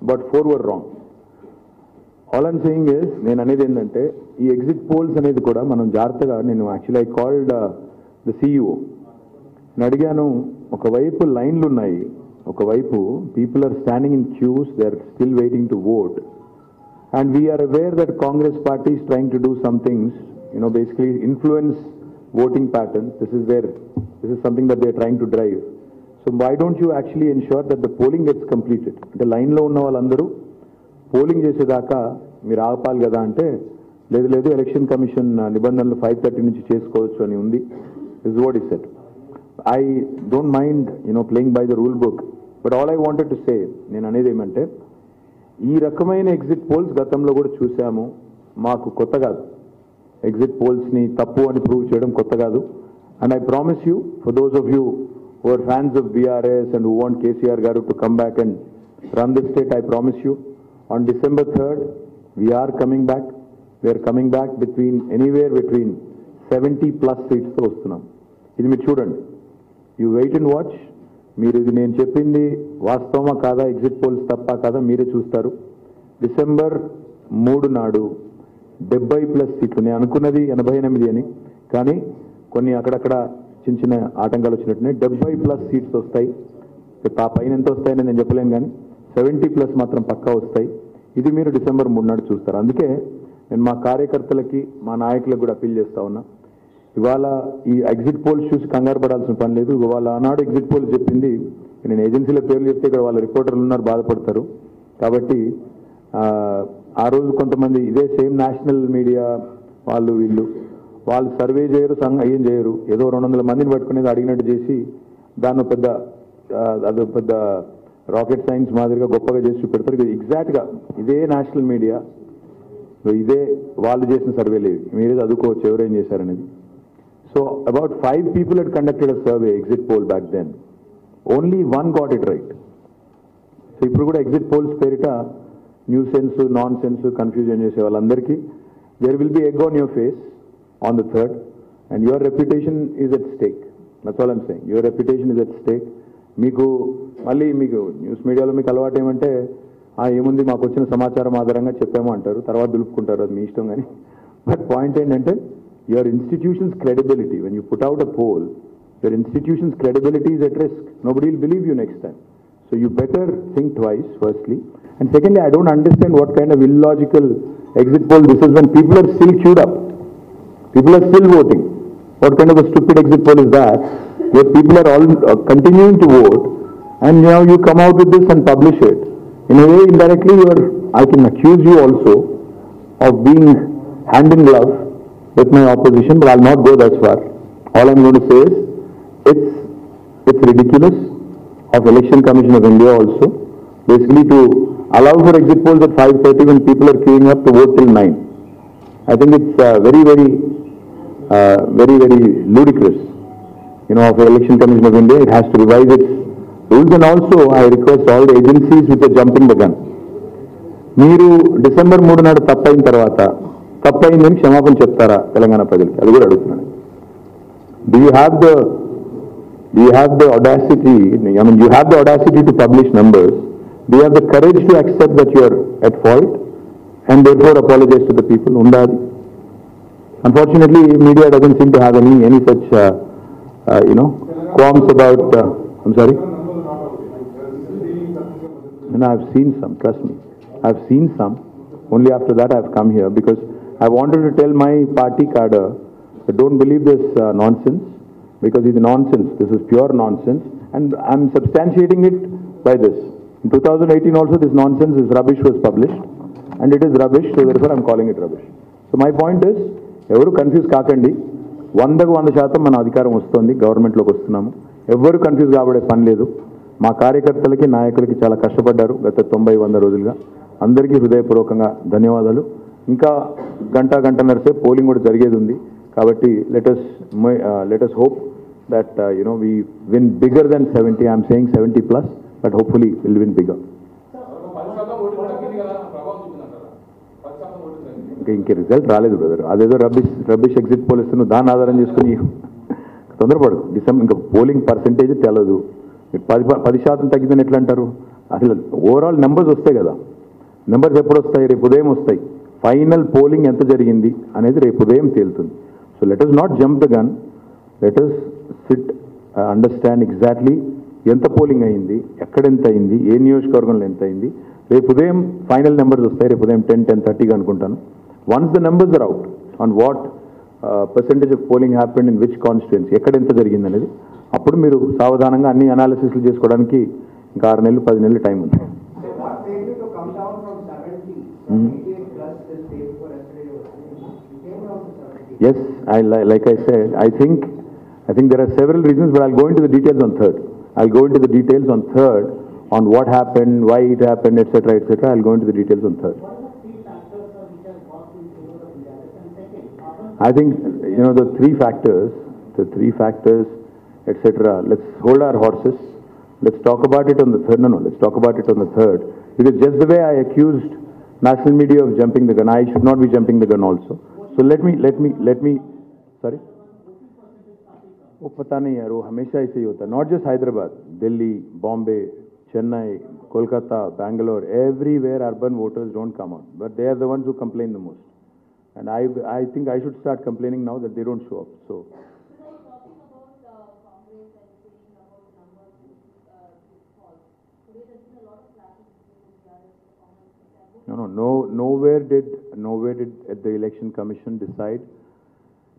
but 4 were wrong. All I'm saying is, నేను అనేది ఏంటంటే ఈ ఎగ్జిట్ పోల్స్ అనేది కూడా మనం జాగ్రత్తగా, నేను actually I called the CEO నేను అడిగాను, ఒకవైపు లైన్లు ఉన్నాయి, ఒకవైపు people are standing in queues, they are still waiting to vote, and we're aware that Congress party is trying to do some things, basically influence voting patterns. This is something that they are trying to drive. So why don't you actually ensure that the polling gets completed? The line lo unna vallandaru polling చేసేదాకా మీరు ఆపాలి కదా అంటే, లేదు election commission నిబంధనలు 5:30 నుంచి చేసుకోవచ్చు అని ఉంది. This is what he said. I don't mind playing by the rule book, but all I wanted to say, నేను అనేది ఏమంటే, ఈ రకమైన ఎగ్జిట్ పోల్స్ గతంలో కూడా చూసాము, మాకు కొత్త కాదు. ఎగ్జిట్ పోల్స్ని తప్పు అని ప్రూవ్ చేయడం కొత్త కాదు. And I promise you, for those of you who are fans of BRS and who want KCR గారు to come back and run this state, I promise you, on December 3rd, we are coming back. We are coming back anywhere between 70+ seats తో వస్తున్నాం. ఇది మీరు చూడండి, you wait and watch. మీరు ఇది నేను చెప్పింది వాస్తవమా కాదా, ఎగ్జిట్ పోల్స్ తప్ప కాదా మీరే చూస్తారు. December 3 నాడు 70+ సీట్లు. నేను అనుకున్నది 88 అని, కానీ కొన్ని అక్కడక్కడ చిన్న చిన్న ఆటంకాలు వచ్చినట్టునే 70+ సీట్స్ వస్తాయి. ఆ పైన ఎంత వస్తాయని నేను చెప్పలేను, కానీ 70+ మాత్రం పక్కా వస్తాయి. ఇది మీరు December 3 నాడు చూస్తారు. అందుకే నేను మా కార్యకర్తలకి, మా నాయకులకు కూడా అప్పీల్ చేస్తా ఉన్నా, ఇవాళ ఈ ఎగ్జిట్ పోల్స్ చూసి కంగారు పడాల్సిన పని లేదు. ఇవాళ ఆనాడు ఎగ్జిట్ పోల్స్ చెప్పింది, నేను ఏజెన్సీల పేర్లు చెప్తే ఇక్కడ వాళ్ళ రిపోర్టర్లు ఉన్నారు, బాధపడతారు. కాబట్టి ఆ రోజు కొంతమంది ఇదే సేమ్ నేషనల్ మీడియా వాళ్ళు సర్వే చేయరు, ఏం చేయరు, ఏదో 200 మందిని పట్టుకునేది అడిగినట్టు చేసి దాన్ని పెద్ద రాకెట్ సైన్స్ మాదిరిగా గొప్పగా చేసి చూపెడతారు. ఎగ్జాక్ట్గా ఇదే నేషనల్ మీడియా, ఇదే వాళ్ళు చేసిన సర్వేలు, మీరే చదువుకోవచ్చు ఎవరేం చేశారనేది. So about 5 people had conducted a survey, exit poll back then. Only 1 got it right. So ఇప్పుడు కూడా ఎగ్జిట్ పోల్స్ పేరిట nuisance, nonsense confusion చేసే వాళ్ళందరికీ there will be egg on your face on the 3rd, and your reputation is at stake. That's all I'm saying. Your reputation is at stake. మీకు news మీడియాలో మీకు అలవాటు ఏమంటే, ఏముంది మాకు వచ్చిన సమాచారం ఆధారంగా చెప్పాము అంటారు, తర్వాత దులుపుకుంటారు, అది మీ ఇష్టం. కానీ బట్ పాయింట్ ఏంటంటే, your institutions credibility, when you put out a poll, your institutions credibility is at risk. Nobody will believe you next time. So you better think twice, firstly. And secondly, I don't understand what kind of illogical exit poll this is when people are still queued up. People are still voting. What kind of a stupid exit poll is that? Where people are all continuing to vote, and now you come out with this and publish it. In a way, indirectly, I can accuse you also of being hand in glove with my opposition, but I'll not go that far. All I'm going to say is, it's ridiculous of Election Commission of India also, basically to allow for exit polls at 5:30 when people are queuing up to vote till 9. I think it's very ludicrous, of the Election Commission of India. It has to revise its rules, and also I request all the agencies which are jumping the gun. మీరు December 3 నాడు తప్పైన తర్వాత తప్పైందని క్షమాపణ చెప్తారా తెలంగాణ ప్రజలకి? అది కూడా అడుగుతున్నాను. Do you have the audacity? I mean, you have the audacity to publish numbers. Do you have the courage to accept that you are at fault and therefore apologize to the people? Undadi. Unfortunately, media doesn't seem to have any such qualms about. I'm sorry. No, I've seen some. Trust me, I've seen some. Only after that I've come here, because I wanted to tell my party cadre, don't believe this nonsense, because it's nonsense. This is pure nonsense, and I'm substantiating it by this. In 2018 also, this nonsense, this rubbish was published, and it is rubbish, so therefore I'm calling it rubbish. So my point is, ఎవరు confuse కాకండి. 100% మన అధికారం వస్తుంది, గవర్నమెంట్లోకి వస్తున్నాము. ఎవరు confuse కాబడే పని లేదు. మా కార్యకర్తలకి, నాయకులకి చాలా కష్టపడ్డారు గత 90-100 రోజులుగా. అందరికీ హృదయపూర్వకంగా ధన్యవాదాలు. ఇంకా గంటన్నర సేపు పోలింగ్ కూడా జరిగేది ఉంది. కాబట్టి let us hope that we win bigger than 70. I'm saying 70+, but hopefully we'll win bigger. ఇంకే రిజల్ట్ రాలేదు బ్రదర్. అదేదో రబ్బిష్ ఎగ్జిట్ పోల్ ఇస్తే నువ్వు దాన్ని ఆధారం చేసుకుని తొందరపడు. ఇంకా పోలింగ్ పర్సెంటేజ్ తెలదు. 10% తగ్గిందని ఎట్లా అంటారు? అసలు ఓవరాల్ నెంబర్స్ వస్తాయి కదా, నెంబర్స్ ఎప్పుడు వస్తాయి? రేపు ఉదయం వస్తాయి. ఫైనల్ పోలింగ్ ఎంత జరిగింది అనేది రేపు ఉదయం తేలుతుంది. So let us not jump the gun, let us SIT understand exactly ఎంత పోలింగ్ అయింది, ఎక్కడ ఎంత అయింది, ఏ నియోజకవర్గంలో ఎంత అయింది. రేపు ఉదయం ఫైనల్ నెంబర్స్ వస్తాయి, రేపు ఉదయం 10-10:30 అనుకుంటాను. Once the numbers are out on what percentage of polling happened in which constituency, ఎక్కడ ఎంత జరిగింది అనేది, అప్పుడు మీరు సావధానంగా అన్ని అనాలిసిస్లు చేసుకోవడానికి ఇంకా 6 నెలలు 10 నెలలు టైం ఉంది. Yes, like I said, I think there are several reasons, but I'll go into the details on third. On what happened, why it happened, etc., etc. I'll go into the details on third. I think, the three factors, etc. Let's hold our horses. Let's talk about it on the third. No, let's talk about it on the third. Because just the way I accused national media of jumping the gun, I should not be jumping the gun also. So let me, sorry? वो पता नहीं यार, वो हमेशा ऐसे ही होता है. Not just Hyderabad, Delhi, Bombay, Chennai, Kolkata, Bangalore, everywhere urban voters don't come out. But they are the ones who complain the most. And I think I should start complaining now that they don't show up. So. No, nowhere did the election commission decide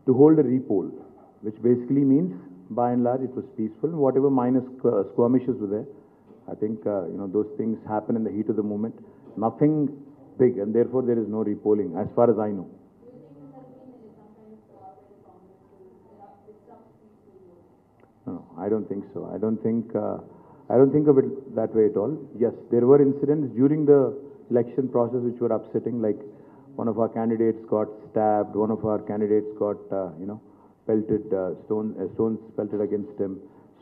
to hold a repoll, which basically means by and large it was peaceful. Whatever minor skirmishes were there, I think those things happen in the heat of the moment. Nothing big, and therefore there is no repolling as far as I know. No, I don't think so. I don't think of it that way at all. Yes, there were incidents during the election process which were upsetting, like one of our candidates got stabbed, one of our candidates got pelted, stones pelted against him.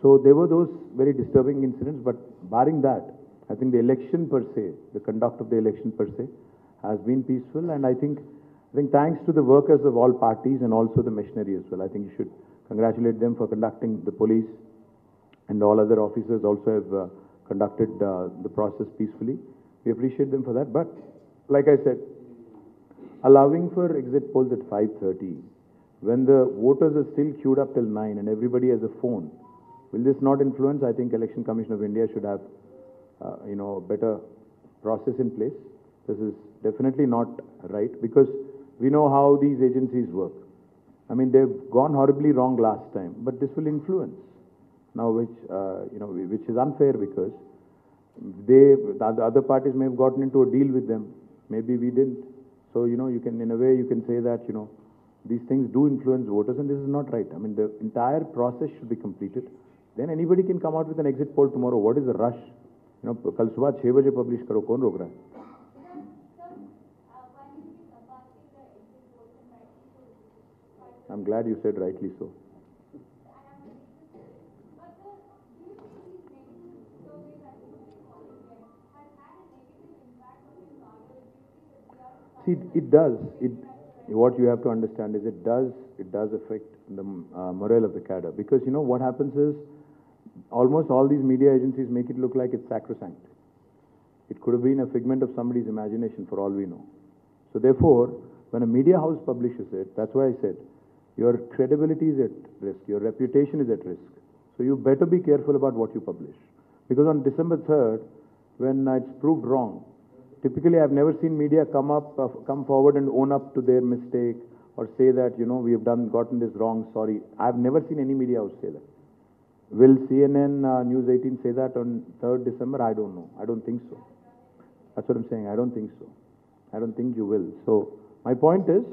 So there were those very disturbing incidents, but barring that, I think the election per se, the conduct of the election per se has been peaceful, and I think thanks to the workers of all parties and also the machinery as well. I think you should congratulate them for conducting, the police and all other officers also have conducted the process peacefully. We appreciate them for that. But like I said, allowing for exit polls at 5:30, when the voters are still queued up till 9 and everybody has a phone, will this not influence? I think Election Commission of India should have a better process in place. This is definitely not right, because we know how these agencies work. I mean, they've gone horribly wrong last time, but this will influence now, which is unfair, because the other parties may have gotten into a deal with them, maybe we didn't. So you can, in a way, you can say that these things do influence voters, and this is not right. I mean, the entire process should be completed, then anybody can come out with an exit poll tomorrow. What is the rush? कल सुबह 6 बजे publish करो, कौन रोक रहा है? I'm glad you said rightly so. See, it does. What you have to understand is it does affect the morale of the cadre, because what happens is almost all these media agencies make it look like it's sacrosanct. It could have been a figment of somebody's imagination for all we know. So therefore, when a media house publishes it, that's why I said your credibility is at risk, your reputation is at risk. So you better be careful about what you publish, because on December 3rd, when it's proved wrong, typically I've never seen media come forward and own up to their mistake, or say that we have gotten this wrong, sorry. I've never seen any media house say that. Will CNN, News 18 say that on 3rd December? I don't know. I don't think so. That's what I'm saying. I don't think so. I don't think you will. So my point is,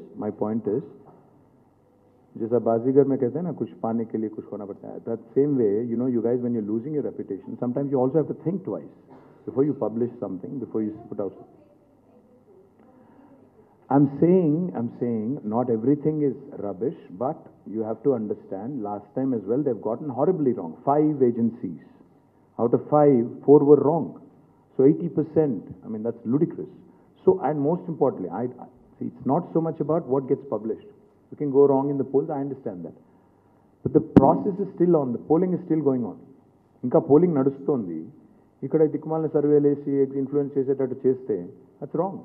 जैसा बाजीगर में कहते हैं ना, कुछ पाने के लिए कुछ खोना पड़ता है. That same way, you guys, when you're losing your reputation, sometimes you also have to think twice before you publish something, before you put out something. I'm saying not everything is rubbish, but you have to understand, last time as well, they've gotten horribly wrong. 5 agencies. Out of 5, 4 were wrong. So 80%, I mean, that's ludicrous. So, and most importantly, see, it's not so much about what gets published. You can go wrong in the polls, I understand that. But the process is still on, the polling is still going on. Inka polling nadustondi. ఇక్కడ దిక్కుమాలిన సర్వేలు వేసి influence చేసేటట్టు చేస్తే that's wrong.